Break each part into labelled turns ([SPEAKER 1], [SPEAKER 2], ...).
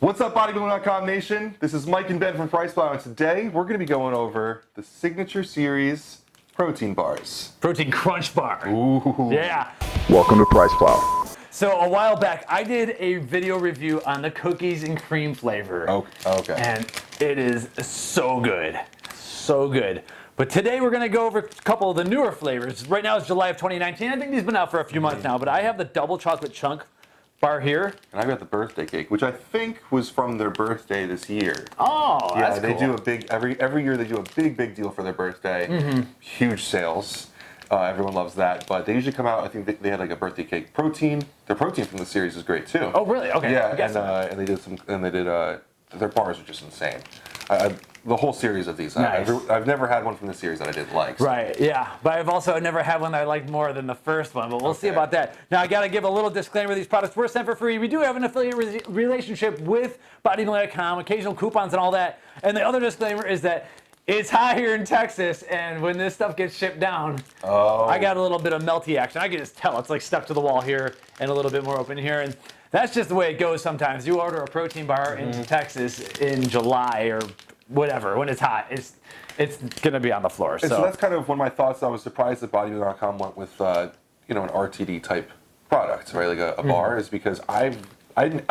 [SPEAKER 1] What's up, bodybuilding.com nation? This is Mike and Ben from PricePlow, and today we're going to be going over the Signature Series protein bars.
[SPEAKER 2] Protein Crunch Bar.
[SPEAKER 1] Ooh.
[SPEAKER 2] Yeah.
[SPEAKER 3] Welcome to PricePlow.
[SPEAKER 2] So a while back, I did a video review on the cookies and cream flavor.
[SPEAKER 1] Oh, okay.
[SPEAKER 2] And it is so good. So good. But today we're going to go over a couple of the newer flavors. Right now it's July of 2019. I think these have been out for a few months now, but I have the double chocolate chunk bar here.
[SPEAKER 1] And I've got the birthday cake, which I think was from their birthday this year.
[SPEAKER 2] Oh,
[SPEAKER 1] yeah,
[SPEAKER 2] that's
[SPEAKER 1] they
[SPEAKER 2] cool.
[SPEAKER 1] do a big, every year they do a big deal for their birthday. Mm-hmm. Huge sales. Everyone loves that. But they usually come out, I think they had like a birthday cake protein. Their protein from the series is great too.
[SPEAKER 2] Oh, really? Okay.
[SPEAKER 1] Yeah, and they did their bars are just insane. The whole series of these.
[SPEAKER 2] Nice.
[SPEAKER 1] I've never had one from the series that I didn't like. So.
[SPEAKER 2] Right, yeah. But I've also never had one that I liked more than the first one, but we'll see about that. Now, I got to give a little disclaimer. These products were sent for free. We do have an affiliate relationship with bodybuilding.com, occasional coupons and all that. And the other disclaimer is that it's hot here in Texas, and when this stuff gets shipped down, I got a little bit of melty action. I can just tell. It's like stuck to the wall here and a little bit more open here. And that's just the way it goes sometimes. You order a protein bar in Texas in July or whatever, when it's hot, it's going to be on the floor.
[SPEAKER 1] So that's kind of one of my thoughts. I was surprised that bodybuilding.com went with an RTD type product, right? Like a bar, is because I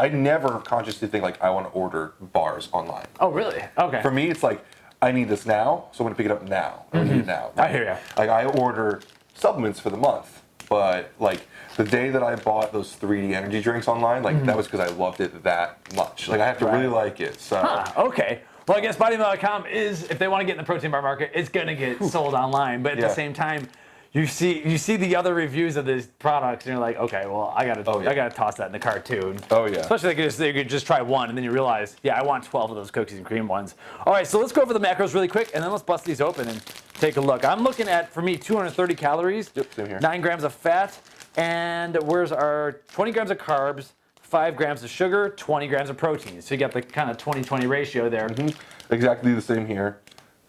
[SPEAKER 1] never consciously think like I want to order bars online.
[SPEAKER 2] Oh, really? Okay.
[SPEAKER 1] For me, it's like I need this now, so I'm going to pick it up now. I need it now.
[SPEAKER 2] I hear you.
[SPEAKER 1] Like I order supplements for the month, but like the day that I bought those 3D energy drinks online, like that was because I loved it that much. Like I have to really like it. So
[SPEAKER 2] okay. Well, I guess bodybuilding.com is, if they want to get in the protein bar market, it's going to get sold online. But at the same time, you see the other reviews of these products, and you're like, okay, well, I gotta toss that in the cart too.
[SPEAKER 1] Oh yeah.
[SPEAKER 2] Especially they could just try one, and then you realize, yeah, I want 12 of those cookies and cream ones. All right, so let's go over the macros really quick, and then let's bust these open and take a look. I'm looking at, for me, 230 calories,
[SPEAKER 1] Yep, same here.
[SPEAKER 2] 9 grams of fat, and where's our 20 grams of carbs, 5 grams of sugar, 20 grams of protein. So you got the kind of 20-20 ratio there.
[SPEAKER 1] Mm-hmm. Exactly the same here.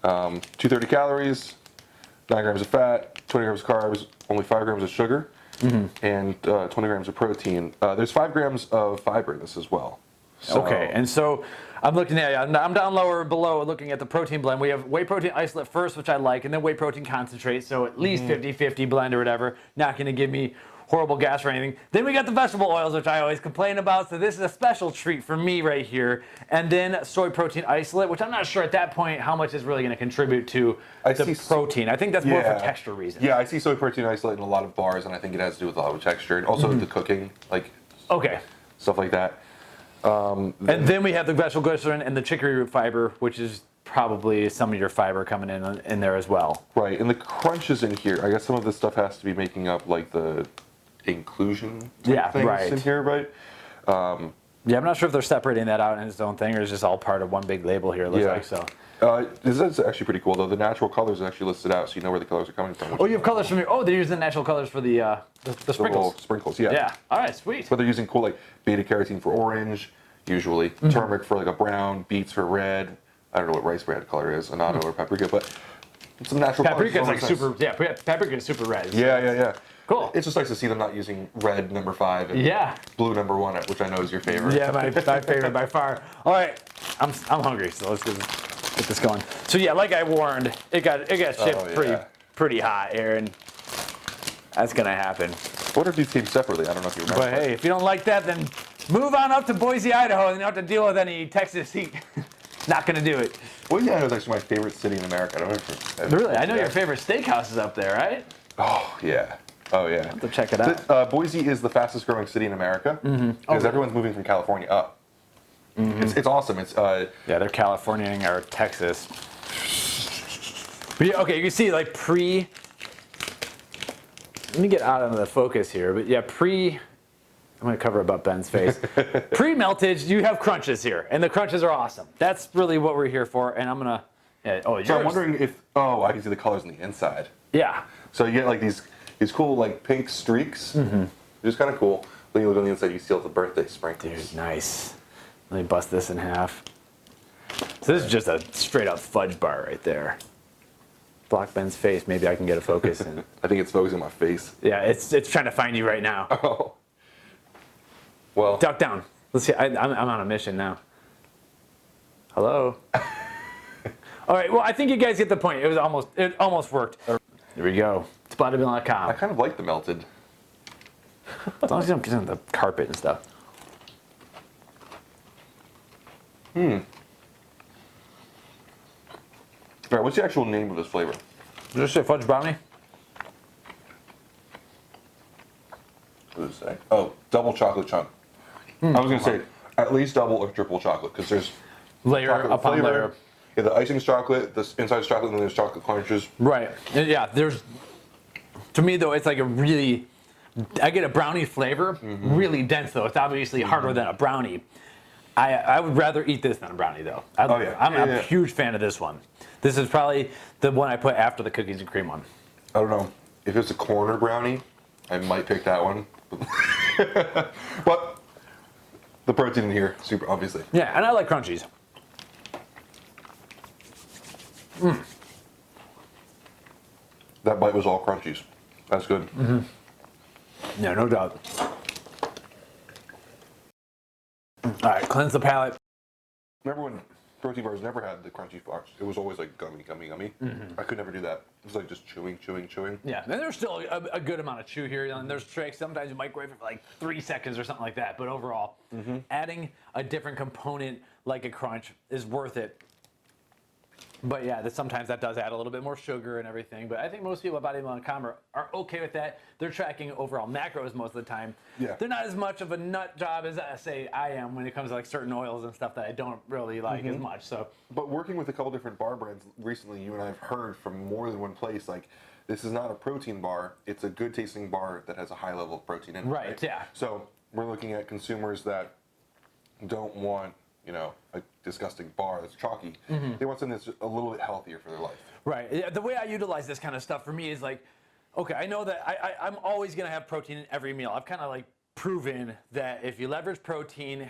[SPEAKER 1] 230 calories, 9 grams of fat, 20 grams of carbs, only 5 grams of sugar, and 20 grams of protein. There's 5 grams of fiber in this as well. So,
[SPEAKER 2] okay, and so I'm looking at, I'm down lower below looking at the protein blend. We have whey protein isolate first, which I like, and then whey protein concentrate, so at least 50-50 blend or whatever. Not going to give me horrible gas or anything. Then we got the vegetable oils, which I always complain about, so this is a special treat for me right here. And then soy protein isolate, which I'm not sure at that point how much is really going to contribute to the protein. I think that's more for texture reasons.
[SPEAKER 1] Yeah, I see soy protein isolate in a lot of bars, and I think it has to do with a lot of texture, and also the cooking, like stuff like that.
[SPEAKER 2] And then we have the vegetable glycerin and the chicory root fiber, which is probably some of your fiber coming in there as well.
[SPEAKER 1] Right, and the crunches in here, I guess some of this stuff has to be making up like the inclusion things in here, right?
[SPEAKER 2] Yeah, I'm not sure if they're separating that out in its own thing or it's just all part of one big label here, it looks like so.
[SPEAKER 1] This is actually pretty cool though. The natural colors are actually listed out so you know where the colors are coming from.
[SPEAKER 2] Oh, you have colors from your, they're using natural colors for the sprinkles.
[SPEAKER 1] Little sprinkles, yeah.
[SPEAKER 2] Yeah, all right, sweet.
[SPEAKER 1] But they're using cool like beta carotene for orange, usually, turmeric for like a brown, beets for red. I don't know what rice brand color is, annatto or paprika, but some natural colors.
[SPEAKER 2] Paprika's like super, paprika is super red.
[SPEAKER 1] Yeah.
[SPEAKER 2] Cool.
[SPEAKER 1] It's just nice to see them not using red number 5 and blue number 1, which I know is your favorite.
[SPEAKER 2] Yeah, my favorite by far. All right, I'm hungry, so let's get this going. So yeah, like I warned, it got shipped pretty hot here, and that's gonna happen.
[SPEAKER 1] Ordered these came separately. I don't know if you remember.
[SPEAKER 2] But hey, if you don't like that, then move on up to Boise, Idaho, and you don't have to deal with any Texas heat. Not gonna do it.
[SPEAKER 1] Boise, Idaho is actually my favorite city in America. I don't know if
[SPEAKER 2] really? I know your favorite steakhouse is up there, right?
[SPEAKER 1] Oh yeah. I'll have
[SPEAKER 2] to check it out.
[SPEAKER 1] Boise is the fastest growing city in America because everyone's moving from California up. It's awesome. It's
[SPEAKER 2] yeah, they're Californiaing our Texas. But yeah, okay, you can see like let me get out of the focus here, but yeah, I'm gonna cover about Ben's face. Pre-meltage, you have crunches here, and the crunches are awesome. That's really what we're here for, and I'm gonna,
[SPEAKER 1] so I'm wondering if, I can see the colors on the inside.
[SPEAKER 2] Yeah.
[SPEAKER 1] So you get like these cool like pink streaks, which is kind of cool. When you look on the inside, you see all the birthday sprinkles.
[SPEAKER 2] Dude, nice. Let me bust this in half. So this is just a straight up fudge bar right there. Block Ben's face. Maybe I can get a focus in.
[SPEAKER 1] I think it's focusing on my face.
[SPEAKER 2] Yeah, it's trying to find you right now.
[SPEAKER 1] Oh. Well.
[SPEAKER 2] Duck down. Let's see. I'm on a mission now. Hello. All right. Well, I think you guys get the point. It almost worked. Here we go. It's
[SPEAKER 1] I
[SPEAKER 2] bodybuilding.com.
[SPEAKER 1] kind of like the melted.
[SPEAKER 2] As long as you don't get on the carpet and stuff.
[SPEAKER 1] All right, what's the actual name of this flavor?
[SPEAKER 2] Did you say Fudge Brownie?
[SPEAKER 1] What does it say? Oh, double chocolate chunk. I was going to say at least double or triple chocolate because there's
[SPEAKER 2] Layer
[SPEAKER 1] chocolate
[SPEAKER 2] upon
[SPEAKER 1] flavor.
[SPEAKER 2] layer.
[SPEAKER 1] Yeah, the icing's chocolate, the inside's chocolate, and then there's chocolate crunches.
[SPEAKER 2] Right. Yeah, to me though, it's like I get a brownie flavor, really dense though. It's obviously harder than a brownie. I would rather eat this than a brownie though. I'm a huge fan of this one. This is probably the one I put after the cookies and cream one.
[SPEAKER 1] I don't know. If it's a corner brownie, I might pick that one. But the protein in here, super obviously.
[SPEAKER 2] Yeah, and I like crunchies.
[SPEAKER 1] That bite was all crunchies. That's good.
[SPEAKER 2] Yeah, no doubt. All right, cleanse the palate.
[SPEAKER 1] Remember when protein bars never had the crunchy parts? It was always like gummy, gummy, gummy. I could never do that. It was like just chewing, chewing, chewing.
[SPEAKER 2] Yeah, and there's still a good amount of chew here. And there's tricks. Sometimes you microwave it for like 3 seconds or something like that. But overall, adding a different component like a crunch is worth it. But yeah, sometimes that does add a little bit more sugar and everything. But I think most people at bodybuilding.com are okay with that. They're tracking overall macros most of the time.
[SPEAKER 1] Yeah.
[SPEAKER 2] They're not as much of a nut job as I am when it comes to like certain oils and stuff that I don't really like as much. So,
[SPEAKER 1] But working with a couple different bar brands recently, you and I have heard from more than one place, like, this is not a protein bar. It's a good tasting bar that has a high level of protein in it.
[SPEAKER 2] Right, yeah.
[SPEAKER 1] So we're looking at consumers that don't want, a disgusting bar that's chalky. They want something that's a little bit healthier for their life.
[SPEAKER 2] right. Yeah, the way I utilize this kind of stuff for me is like, okay, I know that I'm always going to have protein in every meal. I've kind of like proven that if you leverage protein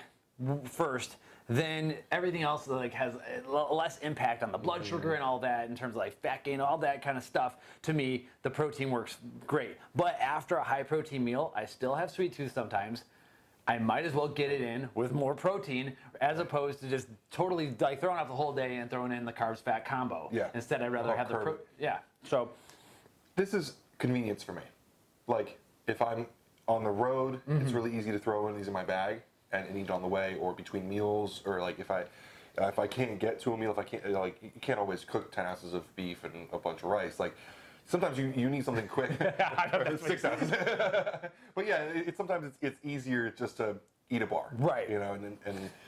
[SPEAKER 2] first, then everything else like has less impact on the blood sugar and all that in terms of like fat gain, all that kind of stuff. To me, the protein works great. But after a high protein meal, I still have sweet tooth sometimes. I might as well get it in with more protein as opposed to just totally like throwing out the whole day and throwing in the carbs fat combo.
[SPEAKER 1] Yeah.
[SPEAKER 2] Instead, I'd rather have the So
[SPEAKER 1] This is convenience for me. Like, if I'm on the road, it's really easy to throw one of these in my bag and eat on the way or between meals, or like if I can't get to a meal, if I can't, like, you can't always cook 10 ounces of beef and a bunch of rice. Like, sometimes you need something quick. 6 ounces. But yeah, sometimes it's easier just to eat a bar.
[SPEAKER 2] Right.
[SPEAKER 1] And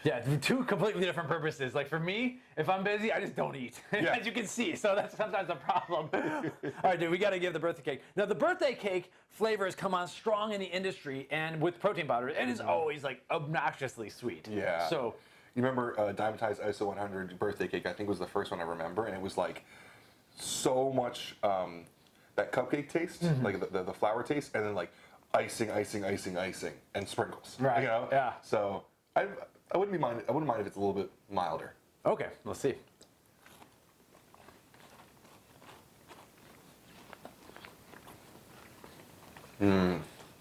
[SPEAKER 2] yeah, two completely different purposes. Like for me, if I'm busy, I just don't eat,
[SPEAKER 1] Yeah.
[SPEAKER 2] as you can see. So that's sometimes a problem. All right, dude, we got to give the birthday cake. Now, the birthday cake flavors come on strong in the industry, and with protein powder, it is always like obnoxiously sweet.
[SPEAKER 1] Yeah.
[SPEAKER 2] So
[SPEAKER 1] you remember Diamondized ISO 100 birthday cake? I think was the first one I remember, and it was like so much that cupcake taste, like the flour taste, and then like icing, and sprinkles.
[SPEAKER 2] Right. Yeah.
[SPEAKER 1] So I wouldn't mind if it's a little bit milder.
[SPEAKER 2] okay, let's see.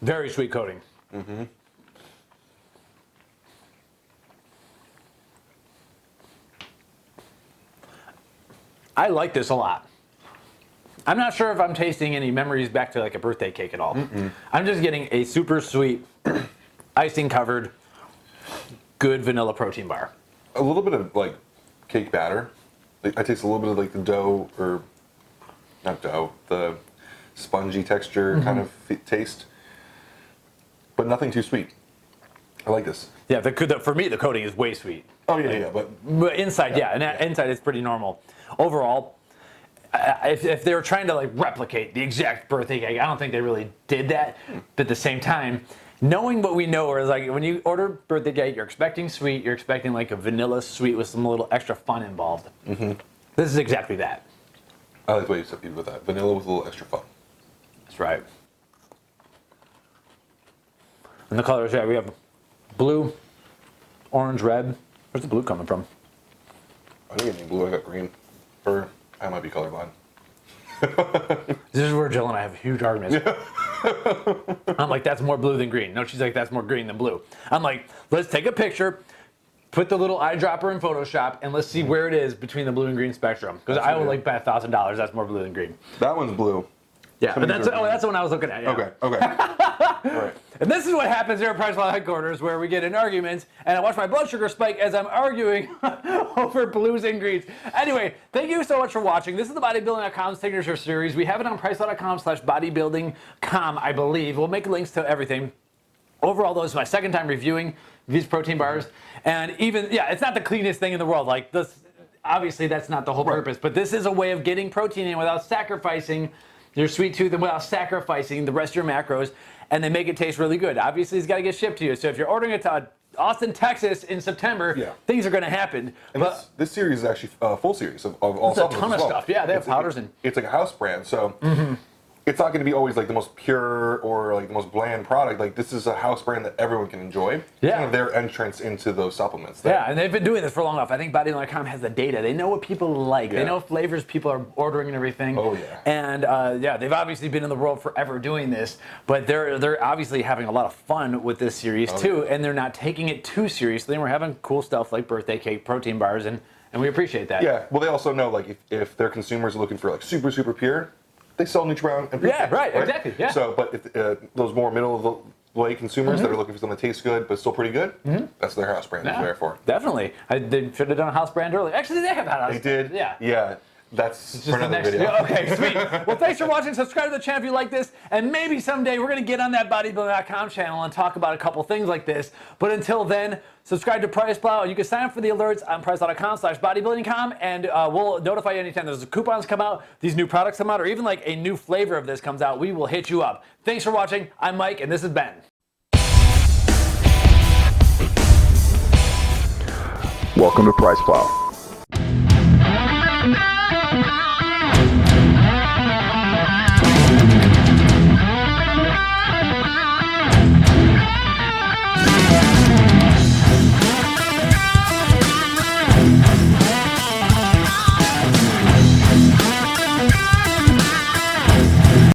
[SPEAKER 2] Very sweet coating. I like this a lot. I'm not sure if I'm tasting any memories back to like a birthday cake at all. I'm just getting a super sweet, icing covered, good vanilla protein bar.
[SPEAKER 1] A little bit of like cake batter. Like, I taste a little bit of like the dough, or not dough, the spongy texture kind of taste, but nothing too sweet. I like this.
[SPEAKER 2] Yeah, for me the coating is way sweet.
[SPEAKER 1] Oh yeah, but
[SPEAKER 2] But inside, inside it's pretty normal. Overall, if they were trying to like replicate the exact birthday cake, I don't think they really did that. But at the same time, knowing what we know is like when you order birthday cake, you're expecting sweet, you're expecting like a vanilla sweet with some little extra fun involved. This is exactly that.
[SPEAKER 1] I like the way you said with that. Vanilla with a little extra fun.
[SPEAKER 2] That's right. And the colors, we have blue, orange, red. Where's the blue coming from?
[SPEAKER 1] I didn't get any blue, I got green. Or I might be colorblind.
[SPEAKER 2] This is where Jill and I have huge arguments. I'm like, that's more blue than green. No, she's like, that's more green than blue. I'm like, let's take a picture, put the little eyedropper in Photoshop and let's see where it is between the blue and green spectrum. Because I would like bet $1,000 that's more blue than green.
[SPEAKER 1] That one's blue.
[SPEAKER 2] Yeah, but that's the one I was looking at. Yeah.
[SPEAKER 1] Okay. All right.
[SPEAKER 2] And this is what happens here at PricePlow headquarters, where we get in arguments, and I watch my blood sugar spike as I'm arguing over blues and greens. Anyway, thank you so much for watching. This is the bodybuilding.com signature series. We have it on PricePlow.com/bodybuilding.com, I believe. We'll make links to everything. Overall, though, this is my second time reviewing these protein bars, and even it's not the cleanest thing in the world. Like this, obviously, that's not the whole purpose, but this is a way of getting protein in without sacrificing your sweet tooth and without sacrificing the rest of your macros, and they make it taste really good. Obviously, it's got to get shipped to you. So if you're ordering it to Austin, Texas in September, things are going to happen.
[SPEAKER 1] And this series is actually a full series of all
[SPEAKER 2] supplements. It's a ton of stuff. Yeah, they have powders and
[SPEAKER 1] it's like a house brand. So it's not going to be always like the most pure or like the most bland product. Like this is a house brand that everyone can enjoy.
[SPEAKER 2] Yeah.
[SPEAKER 1] Kind of their entrance into those supplements.
[SPEAKER 2] Yeah, and they've been doing this for long enough. I think bodybuilding.com has the data. They know what people like. They know flavors people are ordering and everything.
[SPEAKER 1] Oh yeah.
[SPEAKER 2] And they've obviously been in the world forever doing this, but they're obviously having a lot of fun with this series too, and they're not taking it too seriously. We're having cool stuff like birthday cake, protein bars, and we appreciate that.
[SPEAKER 1] Yeah. Well, they also know like if their consumers are looking for like super pure, they sell Nutri-Brown and Pre-Fix,
[SPEAKER 2] right, exactly. Yeah.
[SPEAKER 1] So, but if those more middle of the way consumers that are looking for something that tastes good but still pretty good, that's their house brand. Is there for
[SPEAKER 2] definitely. They should have done a house brand earlier. Actually, they have had a house.
[SPEAKER 1] They did.
[SPEAKER 2] Yeah.
[SPEAKER 1] Yeah. That's
[SPEAKER 2] Just
[SPEAKER 1] for another video.
[SPEAKER 2] Okay, sweet. Well, thanks for watching. Subscribe to the channel if you like this. And maybe someday we're going to get on that bodybuilding.com channel and talk about a couple things like this. But until then, subscribe to PricePlow. You can sign up for the alerts on PricePlow.com/bodybuilding.com, and we'll notify you anytime there's coupons come out, these new products come out, or even like a new flavor of this comes out. We will hit you up. Thanks for watching. I'm Mike, and this is Ben.
[SPEAKER 3] Welcome to PricePlow.